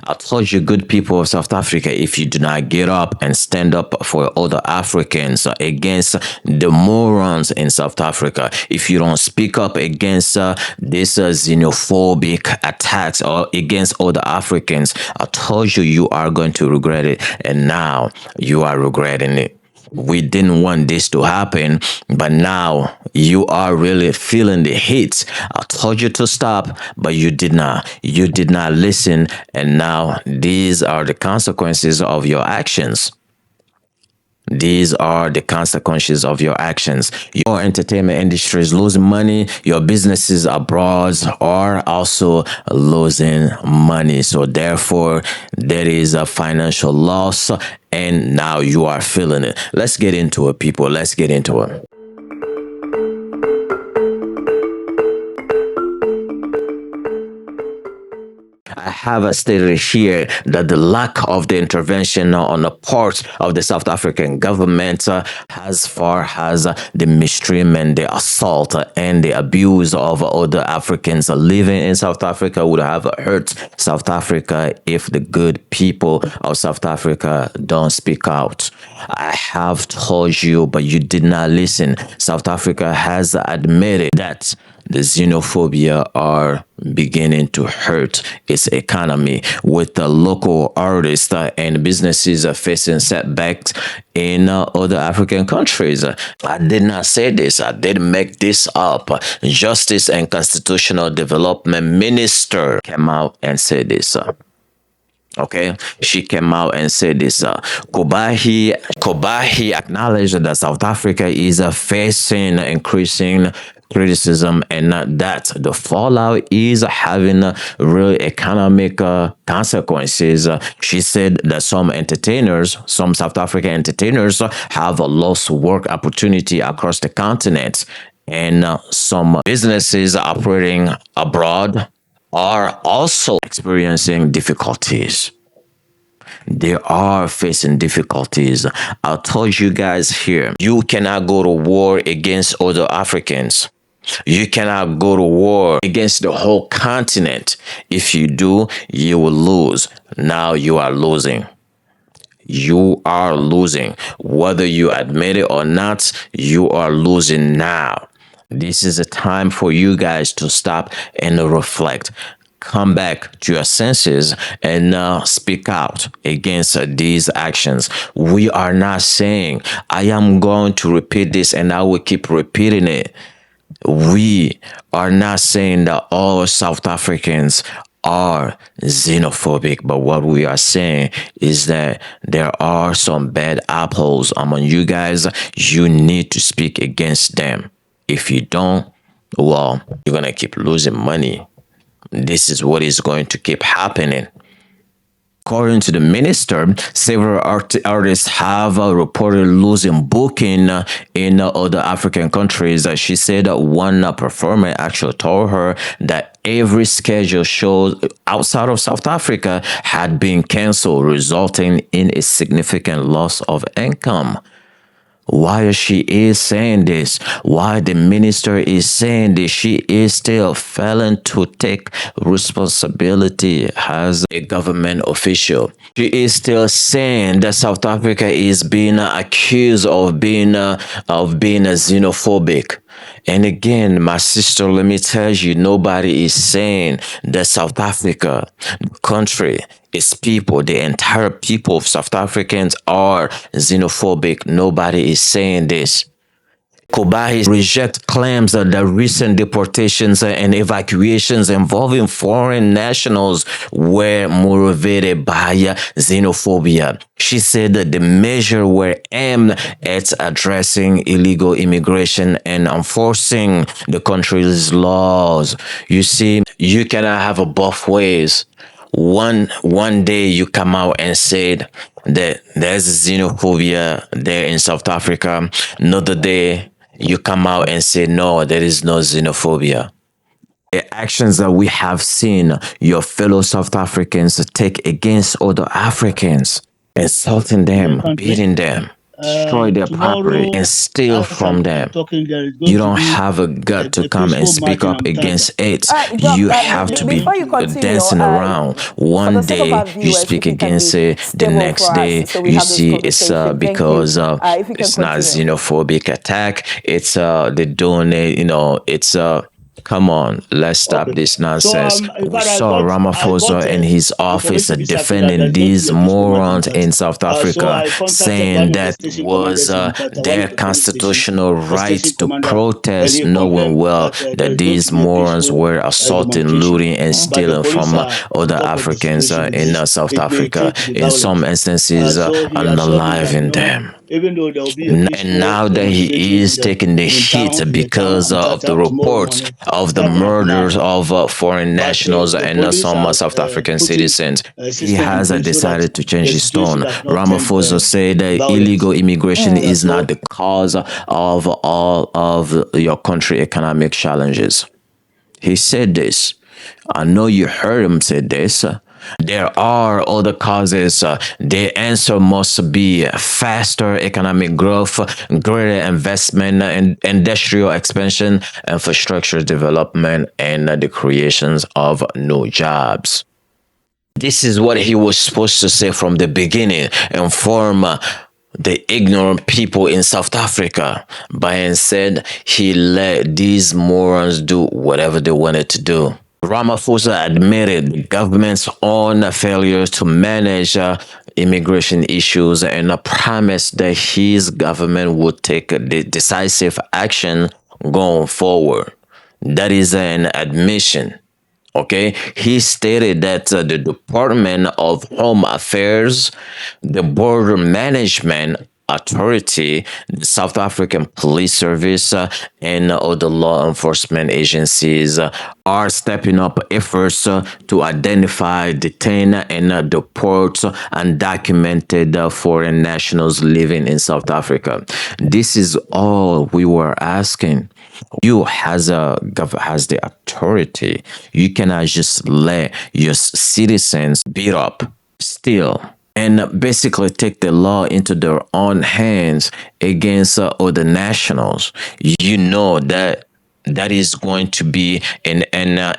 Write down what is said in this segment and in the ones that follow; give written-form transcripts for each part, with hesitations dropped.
I told you, good people of South Africa, if you do not get up and stand up for other Africans against the morons in South Africa, if you don't speak up against this xenophobic attacks or against other Africans, I told you, you are going to regret it. And now you are regretting it. We didn't want this to happen, but now you are really feeling the heat. I told you to stop, but you did not. You did not listen, and now these are the consequences of your actions. These are the consequences of your actions. Your entertainment industry is losing money. Your businesses abroad are also losing money. So therefore, there is a financial loss, and now you are feeling it. Let's get into it, people. Let's get into it. I have stated here that the lack of the intervention on the part of the South African government as far as the mistreatment, the assault, and the abuse of other Africans living in South Africa would have hurt South Africa if the good people of South Africa don't speak out. I have told you, but you did not listen. South Africa has admitted that the xenophobia are beginning to hurt its economy, with the local artists and businesses facing setbacks in other African countries. I did not say this. I didn't make this up. Justice and Constitutional Development Minister came out and said this. Okay, she came out and said this. Kubayi acknowledged that South Africa is facing increasing criticism and that the fallout is having real economic consequences. She said that some South African entertainers have lost work opportunity across the continent, and some businesses operating abroad are also experiencing difficulties. They are facing difficulties. I told you guys here, you cannot go to war against other Africans. You cannot go to war against the whole continent. If you do, you will lose. Now you are losing. You are losing. Whether you admit it or not, you are losing now. This is a time for you guys to stop and reflect. Come back to your senses and speak out against these actions. We are not saying, I am going to repeat this and I will keep repeating it. We are not saying that all South Africans are xenophobic, but what we are saying is that there are some bad apples among you guys. You need to speak against them. If you don't, well, you're going to keep losing money. This is what is going to keep happening. According to the minister, several artists have reported losing booking in other African countries. She said that one performer actually told her that every scheduled show outside of South Africa had been canceled, resulting in a significant loss of income. Why she is saying this, why the minister is saying this, she is still failing to take responsibility as a government official. She is still saying that South Africa is being accused of being a xenophobic. And again, my sister, let me tell you, nobody is saying that South Africa, the country, its people, the entire people of South Africans are xenophobic. Nobody is saying this. Kubayi reject claims that the recent deportations and evacuations involving foreign nationals were motivated by xenophobia. She said that the measures were aimed at addressing illegal immigration and enforcing the country's laws. You see, you cannot have it both ways. One day you come out and said that there's xenophobia there in South Africa. Another day you come out and say, no, there is no xenophobia. The actions that we have seen your fellow South Africans take against other Africans, insulting them, beating them. destroy their property, and Tomorrow, steal as from I'm them. talking, there is You going to don't be have a gut to a come and peaceful speak march in up Amutata. against it. Doc, You have They to are be going before you to. continue, dancing around. for the One sake of day our you viewers, speak if you can against be it, the stable next for us day so we you have this see it's conversation. Thank you. because If you can it's not continue. xenophobic attack. It's they're doing it. It's come on, let's stop Okay. this So nonsense. in We fact, saw I got Ramaphosa and his office information this afternoon that defending there's going to be these a peaceful march in morons in Amutata. South So Africa, I contacted saying one of the that station was commanders in Amutata, one their of the police station, constitutional the right station to commander, and protest, he knowing confirmed well that there that is going to these be a morons peaceful were assaulting, demonstration. looting, and But the stealing police from are on other top of the Africans situation. in South It may Africa, tend to be in violent. some instances, So he assured me that unaliving them. even though there will be a And peaceful now that he demonstration is taking the hit in the town because of the Amutata tomorrow reports morning, of the that can happen now. murders of foreign But nationals the and police some are South African putting citizens, a he system in has place so that decided to change the his situation tone. does not turn Ramaphosa said that violent. illegal immigration is not So, the cause of all of your country economic challenges. He said this. I know you heard him say this. There are other causes. The answer must be faster economic growth, greater investment in industrial expansion, infrastructure development, and the creations of new jobs. This is what he was supposed to say from the beginning, inform the ignorant people in South Africa. But instead, he let these morons do whatever they wanted to do. Ramaphosa admitted the government's own failures to manage immigration issues and promised that his government would take decisive action going forward. That is an admission. Okay, he stated that the Department of Home Affairs, the Border Management Authority, the South African Police Service, and other law enforcement agencies are stepping up efforts to identify, detain, and deport undocumented foreign nationals living in South Africa. This is all we were asking. You has the authority. You cannot just let your citizens beat up, steal, and basically take the law into their own hands against other nationals. You know that that is going to be an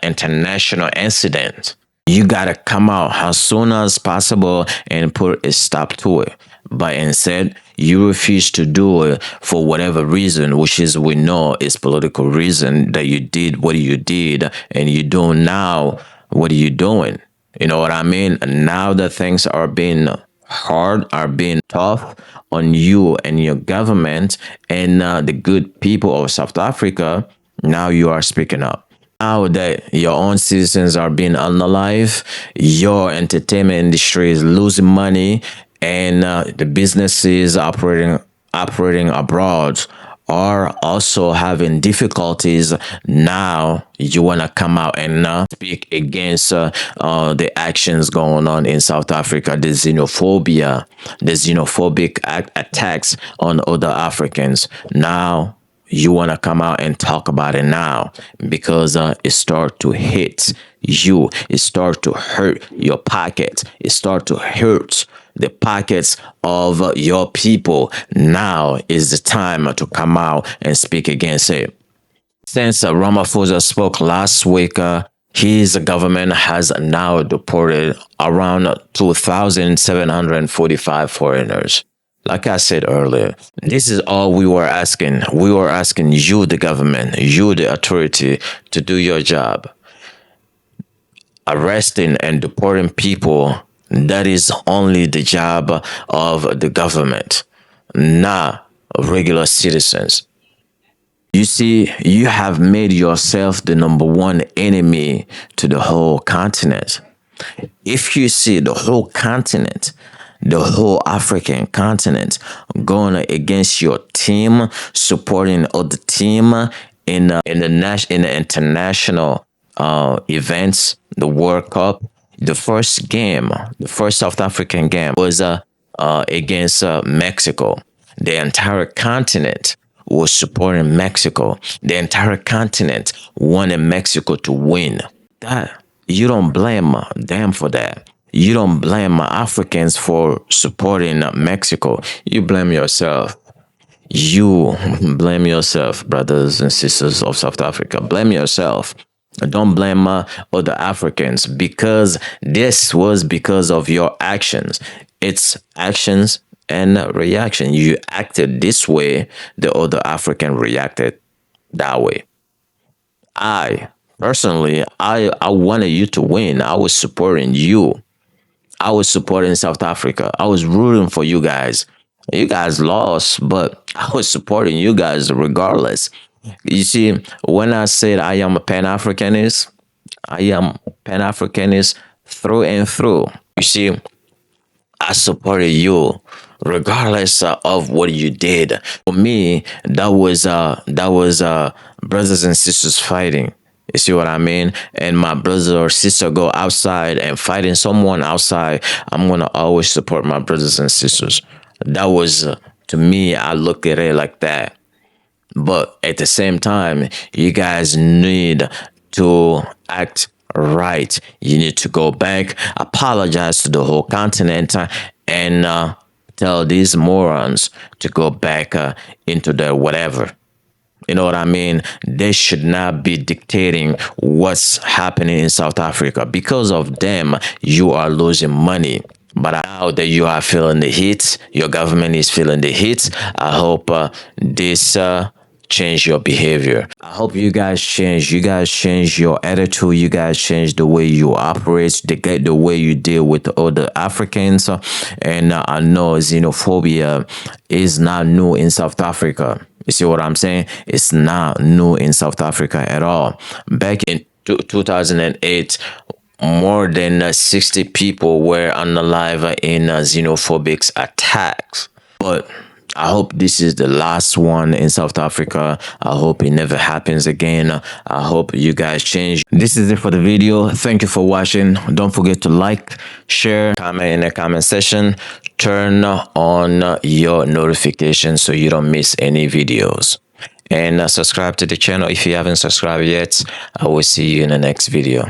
international incident. You gotta come out as soon as possible and put a stop to it. But instead, you refuse to do it for whatever reason, which is we know is political reason that you did what you did, and you do now what are you doing? You know what I mean? Now that things are being hard, are being tough on you and your government and the good people of South Africa, now you are speaking up. Now that your own citizens are being unalive, your entertainment industry is losing money, and the businesses operating abroad are also having difficulties. Now you want to come out and speak against the actions going on in South Africa, the xenophobia, the xenophobic attacks on other Africans. Now you want to come out and talk about it now because it start to hit you. It start to hurt your pocket. It start to hurt the pockets of your people. Now is the time to come out and speak against it. Since Ramaphosa spoke last week, his government has now deported around 2,745 foreigners. Like I said earlier, this is all we were asking. We were asking you, the government, you, the authority, to do your job. Arresting and deporting people, that is only the job of the government, not regular citizens. You see, you have made yourself the number one enemy to the whole continent. If you see the whole continent, the whole African continent going against your team, supporting other team in the international events, the World Cup, the first game, the first South African game was against Mexico. The entire continent was supporting Mexico. The entire continent wanted Mexico to win. That you don't blame them for that. you don't blame Africans for supporting Mexico. You blame yourself. You blame yourself, brothers and sisters of South Africa. Blame yourself. Don't blame other Africans, because this was because of your actions. It's actions and reaction. You acted this way, the other African reacted that way. I personally, I wanted you to win. I was supporting you. I was supporting South Africa. I was rooting for you guys. You guys lost, but I was supporting you guys regardless. You see, when I said I am a Pan-Africanist, I am Pan-Africanist through and through. You see, I supported you regardless of what you did. For me, that was brothers and sisters fighting. You see what I mean? And my brother or sister go outside and fighting someone outside, I'm gonna always support my brothers and sisters. That was to me, I look at it like that. But at the same time, you guys need to act right. You need to go back, apologize to the whole continent, and tell these morons to go back into their whatever. You know what I mean? They should not be dictating what's happening in South Africa. Because of them, you are losing money. But now that you are feeling the heat, your government is feeling the heat, I hope this change your behavior. I hope you guys change. You guys change your attitude. You guys change the way you operate, the way you deal with the other Africans. And I know xenophobia is not new in South Africa. You see what I'm saying? It's not new in South Africa at all. Back in 2008, more than 60 people were unalive in xenophobic attacks. But I hope this is the last one in South Africa. I hope it never happens again. I hope you guys change. This is it for the video. Thank you for watching. Don't forget to like, share, comment in the comment section. Turn on your notifications so you don't miss any videos. And subscribe to the channel if you haven't subscribed yet. I will see you in the next video.